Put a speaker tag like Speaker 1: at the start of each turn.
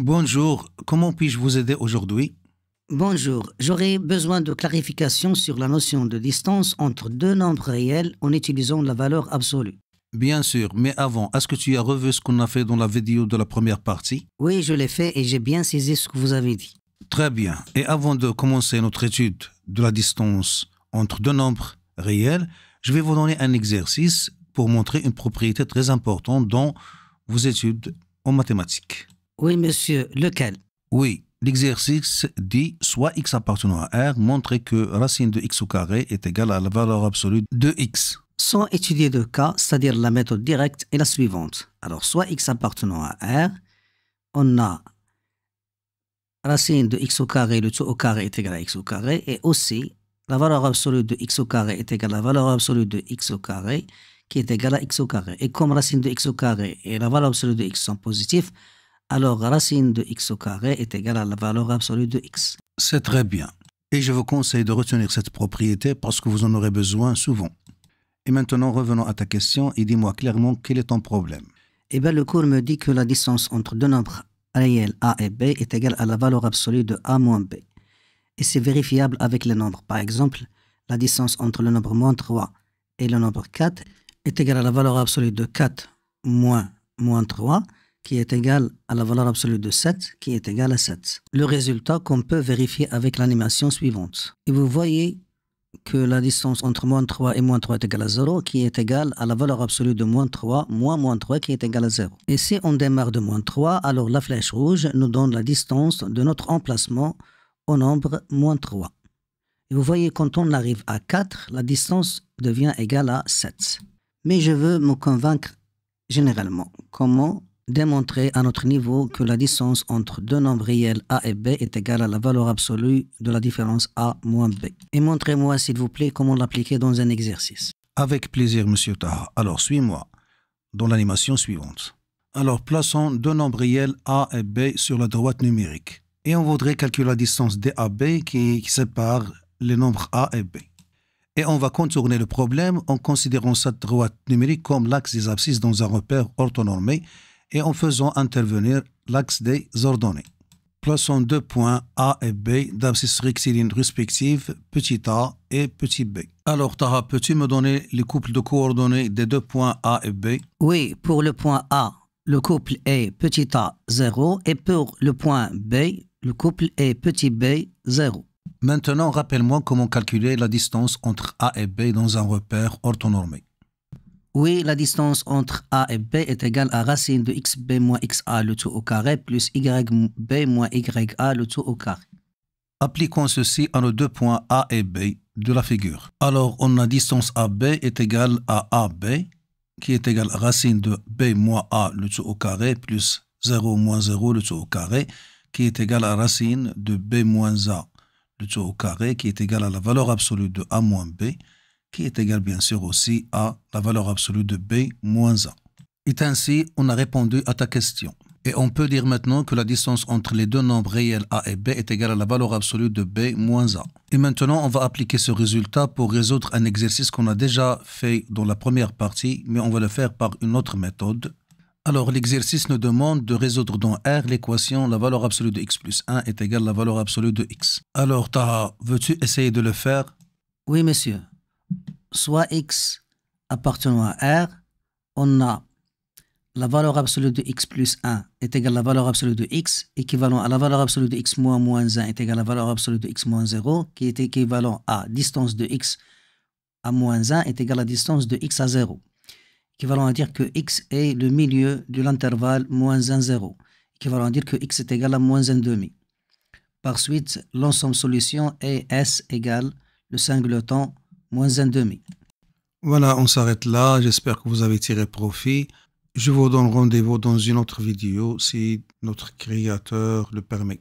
Speaker 1: Bonjour, comment puis-je vous aider aujourd'hui?
Speaker 2: Bonjour, j'aurais besoin de clarification sur la notion de distance entre deux nombres réels en utilisant la valeur absolue.
Speaker 1: Bien sûr, mais avant, est-ce que tu as revu ce qu'on a fait dans la vidéo de la première partie?
Speaker 2: Oui, je l'ai fait et j'ai bien saisi ce que vous avez dit.
Speaker 1: Très bien. Et avant de commencer notre étude de la distance entre deux nombres réels, je vais vous donner un exercice pour montrer une propriété très importante dans vos études en mathématiques.
Speaker 2: Oui, monsieur, lequel?
Speaker 1: Oui, l'exercice dit soit x appartenant à R, montrer que racine de x au carré est égale à la valeur absolue de x.
Speaker 2: Sans étudier de cas, c'est-à-dire la méthode directe, est la suivante. Alors, soit x appartenant à R, on a racine de x au carré, le tout au carré est égal à x au carré, et aussi la valeur absolue de x au carré est égale à la valeur absolue de x au carré, qui est égale à x au carré. Et comme racine de x au carré et la valeur absolue de x sont positifs, alors racine de x au carré est égale à la valeur absolue de x.
Speaker 1: C'est très bien. Et je vous conseille de retenir cette propriété parce que vous en aurez besoin souvent. Et maintenant, revenons à ta question et dis-moi clairement quel est ton problème.
Speaker 2: Eh bien, le cours me dit que la distance entre deux nombres réels a et b est égale à la valeur absolue de a moins b. Et c'est vérifiable avec les nombres. Par exemple, la distance entre le nombre moins 3 et le nombre 4 est égale à la valeur absolue de 4 moins 3, qui est égale à la valeur absolue de 7, qui est égale à 7. Le résultat qu'on peut vérifier avec l'animation suivante. Et vous voyez que la distance entre moins 3 et moins 3 est égale à 0, qui est égale à la valeur absolue de moins 3, moins 3, qui est égale à 0. Et si on démarre de moins 3, alors la flèche rouge nous donne la distance de notre emplacement au nombre moins 3. Et vous voyez, quand on arrive à 4, la distance devient égale à 7. Mais je veux me convaincre généralement. Comment démontrer à notre niveau que la distance entre deux nombres réels a et b est égale à la valeur absolue de la différence a moins b. Et montrez-moi, s'il vous plaît, comment l'appliquer dans un exercice.
Speaker 1: Avec plaisir, monsieur Taha. Alors, suis-moi dans l'animation suivante. Alors, plaçons deux nombres réels a et b sur la droite numérique. Et on voudrait calculer la distance DAB qui sépare les nombres a et b. Et on va contourner le problème en considérant cette droite numérique comme l'axe des abscisses dans un repère orthonormé et en faisant intervenir l'axe des ordonnées. Plaçons deux points A et B d'abscisses rectilignes respectives, petit a et petit b. Alors, Taha, peux-tu me donner les couples de coordonnées des deux points A et B?
Speaker 2: Oui, pour le point A, le couple est petit a 0 et pour le point B, le couple est petit b 0.
Speaker 1: Maintenant, rappelle-moi comment calculer la distance entre A et B dans un repère orthonormé.
Speaker 2: Oui, la distance entre a et b est égale à racine de xb moins xa le tout au carré plus yb moins ya le tout au carré.
Speaker 1: Appliquons ceci à nos deux points A et B de la figure. Alors, on a distance AB est égale à AB, qui est égale à racine de B moins A le tout au carré plus 0 moins 0 le tout au carré, qui est égal à racine de B moins A le tout au carré, qui est égal à la valeur absolue de A moins B, qui est égal bien sûr aussi à la valeur absolue de B moins A. Et ainsi, on a répondu à ta question. Et on peut dire maintenant que la distance entre les deux nombres réels A et B est égale à la valeur absolue de B moins A. Et maintenant, on va appliquer ce résultat pour résoudre un exercice qu'on a déjà fait dans la première partie, mais on va le faire par une autre méthode. Alors, l'exercice nous demande de résoudre dans R l'équation la valeur absolue de x plus 1 est égale à la valeur absolue de x. Alors, Taha, veux-tu essayer de le faire?
Speaker 2: Oui, monsieur. Soit x appartenant à R, on a la valeur absolue de x plus 1 est égale à la valeur absolue de x, équivalent à la valeur absolue de x moins 1 est égale à la valeur absolue de x moins 0, qui est équivalent à distance de x à moins 1 est égale à la distance de x à 0. Équivalent à dire que x est le milieu de l'intervalle moins 1, 0. Équivalent à dire que x est égal à moins 1 demi. Par suite, l'ensemble solution est S égale le singleton moins 1 demi.
Speaker 1: Voilà, on s'arrête là. J'espère que vous avez tiré profit. Je vous donne rendez-vous dans une autre vidéo si notre créateur le permet.